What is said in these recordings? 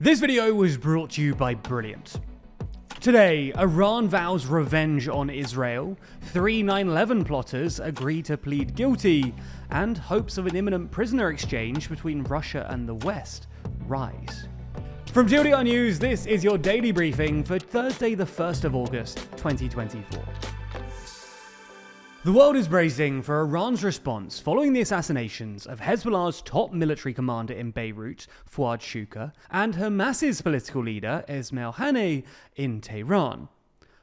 This video was brought to you by Brilliant. Today, Iran vows revenge on Israel, 3 9/11 plotters agree to plead guilty, and hopes of an imminent prisoner exchange between Russia and the West rise. From TLDR News, this is your daily briefing for Thursday the 1st of August, 2024. The world is bracing for Iran's response following the assassinations of Hezbollah's top military commander in Beirut, Fuad Shukr, and Hamas's political leader, Ismail Haniyeh, in Tehran.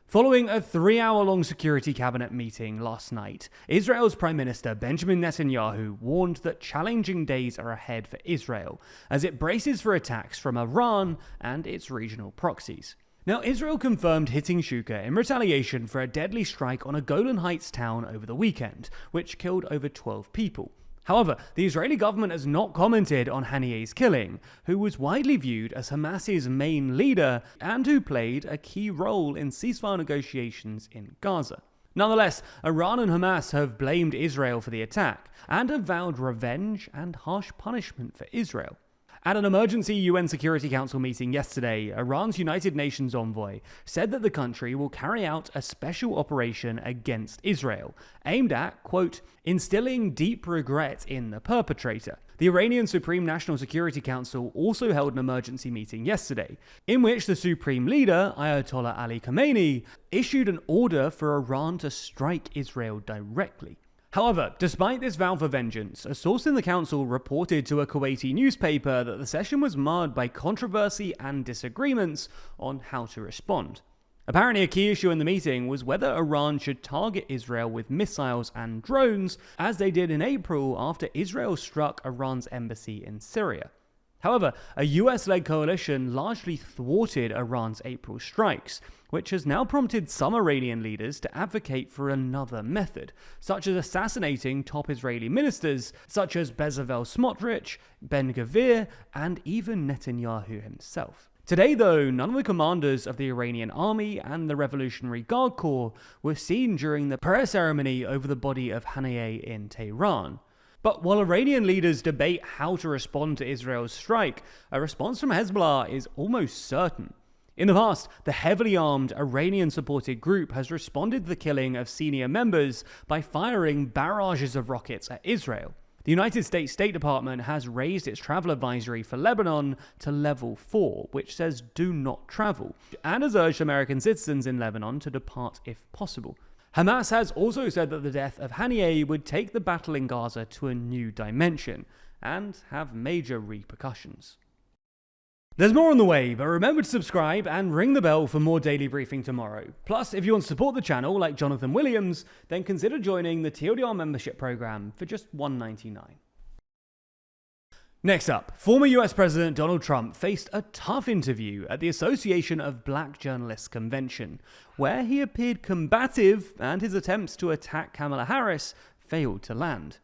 Following a 3-hour-long security cabinet meeting last night, Israel's Prime Minister Benjamin Netanyahu warned that challenging days are ahead for Israel as it braces for attacks from Iran and its regional proxies. Now, Israel confirmed hitting Shukr in retaliation for a deadly strike on a Golan Heights town over the weekend, which killed over 12 people. However, the Israeli government has not commented on Haniyeh's killing, who was widely viewed as Hamas's main leader and who played a key role in ceasefire negotiations in Gaza. Nonetheless, Iran and Hamas have blamed Israel for the attack and have vowed revenge and harsh punishment for Israel. At an emergency UN Security Council meeting yesterday, Iran's United Nations envoy said that the country will carry out a special operation against Israel, aimed at, quote, instilling deep regret in the perpetrator. The Iranian Supreme National Security Council also held an emergency meeting yesterday, in which the Supreme Leader, Ayatollah Ali Khamenei, issued an order for Iran to strike Israel directly. However, despite this vow for vengeance, a source in the council reported to a Kuwaiti newspaper that the session was marred by controversy and disagreements on how to respond. Apparently, a key issue in the meeting was whether Iran should target Israel with missiles and drones, as they did in April after Israel struck Iran's embassy in Syria. However, a US-led coalition largely thwarted Iran's April strikes, which has now prompted some Iranian leaders to advocate for another method, such as assassinating top Israeli ministers such as Bezalel Smotrich, Ben-Gvir, and even Netanyahu himself. Today, though, none of the commanders of the Iranian army and the Revolutionary Guard Corps were seen during the prayer ceremony over the body of Haniyeh in Tehran. But while Iranian leaders debate how to respond to Israel's strike, a response from Hezbollah is almost certain. In the past, the heavily armed Iranian-supported group has responded to the killing of senior members by firing barrages of rockets at Israel. The United States State Department has raised its travel advisory for Lebanon to level 4, which says do not travel, and has urged American citizens in Lebanon to depart if possible. Hamas has also said that the death of Haniyeh would take the battle in Gaza to a new dimension and have major repercussions. There's more on the way, but remember to subscribe and ring the bell for more daily briefing tomorrow. Plus, if you want to support the channel like Jonathan Williams, then consider joining the TLDR membership program for just $1.99. Next up, former US President Donald Trump faced a tough interview at the Association of Black Journalists Convention, where he appeared combative and his attempts to attack Kamala Harris failed to land.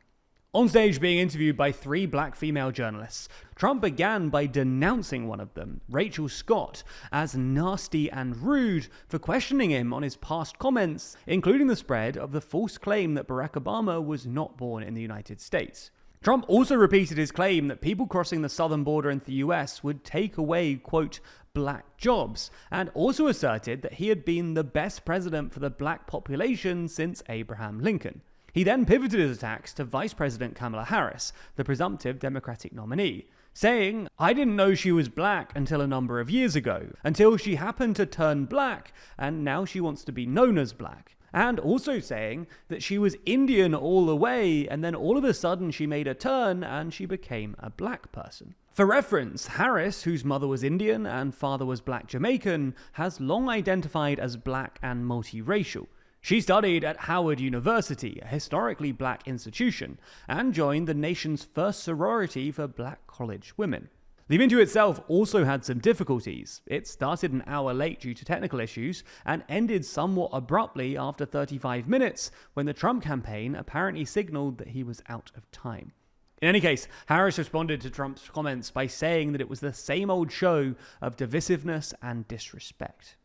On stage being interviewed by 3 black female journalists, Trump began by denouncing one of them, Rachel Scott, as nasty and rude for questioning him on his past comments, including the spread of the false claim that Barack Obama was not born in the United States. Trump also repeated his claim that people crossing the southern border into the US would take away, quote, black jobs, and also asserted that he had been the best president for the black population since Abraham Lincoln. He then pivoted his attacks to Vice President Kamala Harris, the presumptive Democratic nominee, saying, I didn't know she was black until a number of years ago, until she happened to turn black, and now she wants to be known as black. And also saying that she was Indian all the way, and then all of a sudden she made a turn and she became a black person. For reference, Harris, whose mother was Indian and father was black Jamaican, has long identified as black and multiracial. She studied at Howard University, a historically black institution, and joined the nation's first sorority for black college women. The interview itself also had some difficulties. It started an hour late due to technical issues and ended somewhat abruptly after 35 minutes when the Trump campaign apparently signaled that he was out of time. In any case, Harris responded to Trump's comments by saying that it was the same old show of divisiveness and disrespect.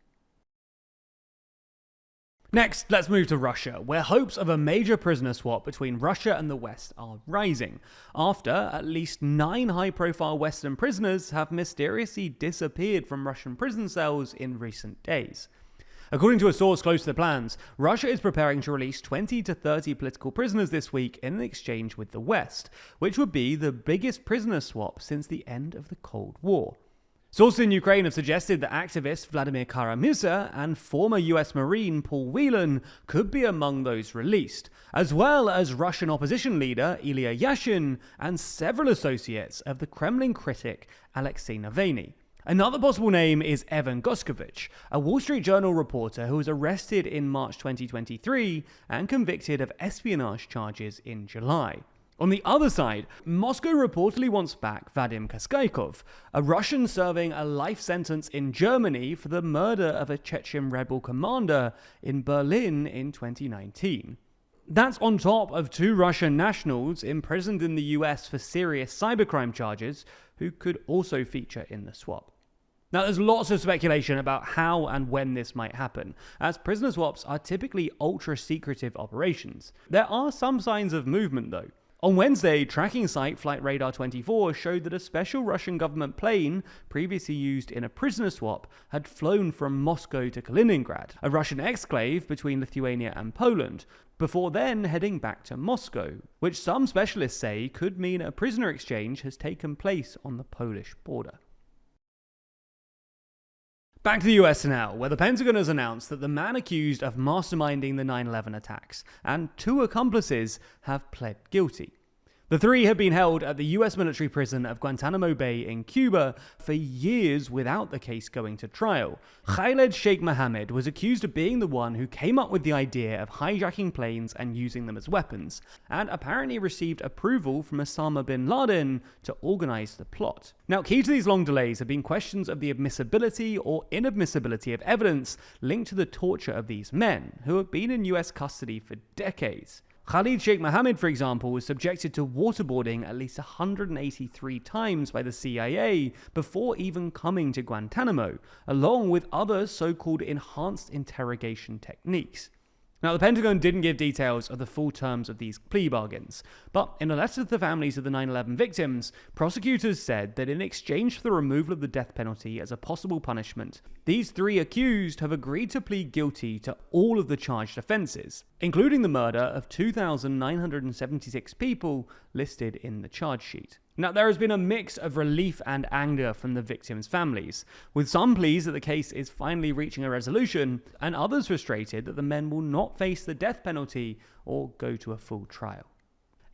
Next, let's move to Russia, where hopes of a major prisoner swap between Russia and the West are rising, after at least 9 high-profile Western prisoners have mysteriously disappeared from Russian prison cells in recent days. According to a source close to the plans, Russia is preparing to release 20 to 30 political prisoners this week in an exchange with the West, which would be the biggest prisoner swap since the end of the Cold War. Sources in Ukraine have suggested that activist Vladimir Kara-Murza and former US Marine Paul Whelan could be among those released, as well as Russian opposition leader Ilya Yashin and several associates of the Kremlin critic Alexei Navalny. Another possible name is Evan Goskovich, a Wall Street Journal reporter who was arrested in March 2023 and convicted of espionage charges in July. On the other side, Moscow reportedly wants back Vadim Kaskaikov, a Russian serving a life sentence in Germany for the murder of a Chechen rebel commander in Berlin in 2019. That's on top of 2 Russian nationals imprisoned in the US for serious cybercrime charges who could also feature in the swap. Now, there's lots of speculation about how and when this might happen, as prisoner swaps are typically ultra-secretive operations. There are some signs of movement, though. On Wednesday, tracking site Flight Radar 24 showed that a special Russian government plane, previously used in a prisoner swap, had flown from Moscow to Kaliningrad, a Russian exclave between Lithuania and Poland, before then heading back to Moscow, which some specialists say could mean a prisoner exchange has taken place on the Polish border. Back to the US now, where the Pentagon has announced that the man accused of masterminding the 9/11 attacks and 2 accomplices have pled guilty. The 3 have been held at the US military prison of Guantanamo Bay in Cuba for years without the case going to trial. Khaled Sheikh Mohammed was accused of being the one who came up with the idea of hijacking planes and using them as weapons, and apparently received approval from Osama bin Laden to organize the plot. Now, key to these long delays have been questions of the admissibility or inadmissibility of evidence linked to the torture of these men, who have been in US custody for decades. Khalid Sheikh Mohammed, for example, was subjected to waterboarding at least 183 times by the CIA before even coming to Guantanamo, along with other so-called enhanced interrogation techniques. Now, the Pentagon didn't give details of the full terms of these plea bargains, but in a letter to the families of the 9/11 victims, prosecutors said that in exchange for the removal of the death penalty as a possible punishment, these 3 accused have agreed to plead guilty to all of the charged offenses, including the murder of 2,976 people listed in the charge sheet. Now, there has been a mix of relief and anger from the victims' families, with some pleased that the case is finally reaching a resolution, and others frustrated that the men will not face the death penalty or go to a full trial.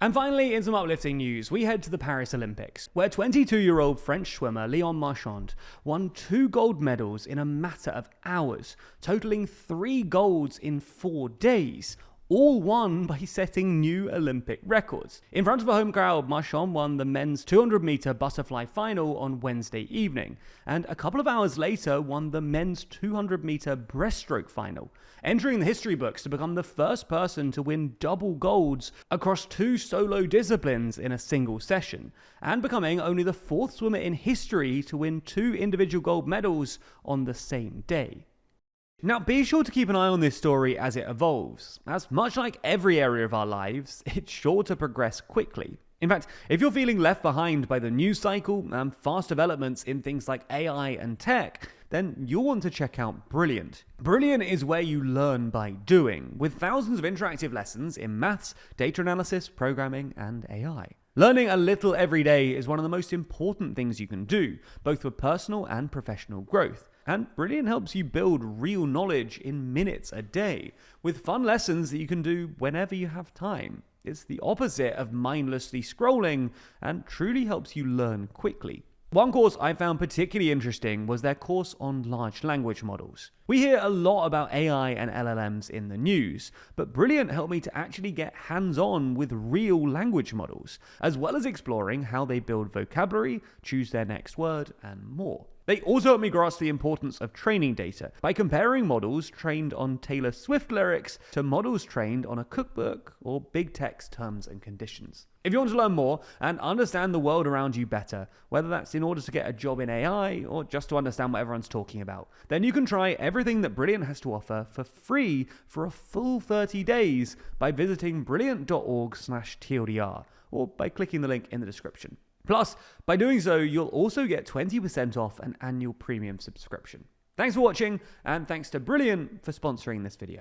And finally, in some uplifting news, we head to the Paris Olympics, where 22-year-old French swimmer Léon Marchand won 2 gold medals in a matter of hours, totaling 3 golds in 4 days, all won by setting new Olympic records. In front of a home crowd, Marchand won the men's 200-meter butterfly final on Wednesday evening, and a couple of hours later won the men's 200-meter breaststroke final, entering the history books to become the first person to win double golds across 2 solo disciplines in a single session, and becoming only the 4th swimmer in history to win 2 individual gold medals on the same day. Now, be sure to keep an eye on this story as it evolves, as much like every area of our lives, it's sure to progress quickly. In fact, if you're feeling left behind by the news cycle and fast developments in things like AI and tech, then you'll want to check out Brilliant. Brilliant is where you learn by doing, with thousands of interactive lessons in maths, data analysis, programming, and AI. Learning a little every day is one of the most important things you can do, both for personal and professional growth. And Brilliant helps you build real knowledge in minutes a day, with fun lessons that you can do whenever you have time. It's the opposite of mindlessly scrolling and truly helps you learn quickly. One course I found particularly interesting was their course on large language models. We hear a lot about AI and LLMs in the news, but Brilliant helped me to actually get hands-on with real language models, as well as exploring how they build vocabulary, choose their next word, and more. They also help me grasp the importance of training data by comparing models trained on Taylor Swift lyrics to models trained on a cookbook or big text terms and conditions. If you want to learn more and understand the world around you better, whether that's in order to get a job in AI or just to understand what everyone's talking about, then you can try everything that Brilliant has to offer for free for a full 30 days by visiting brilliant.org/TLDR or by clicking the link in the description. Plus, by doing so, you'll also get 20% off an annual premium subscription. Thanks for watching, and thanks to Brilliant for sponsoring this video.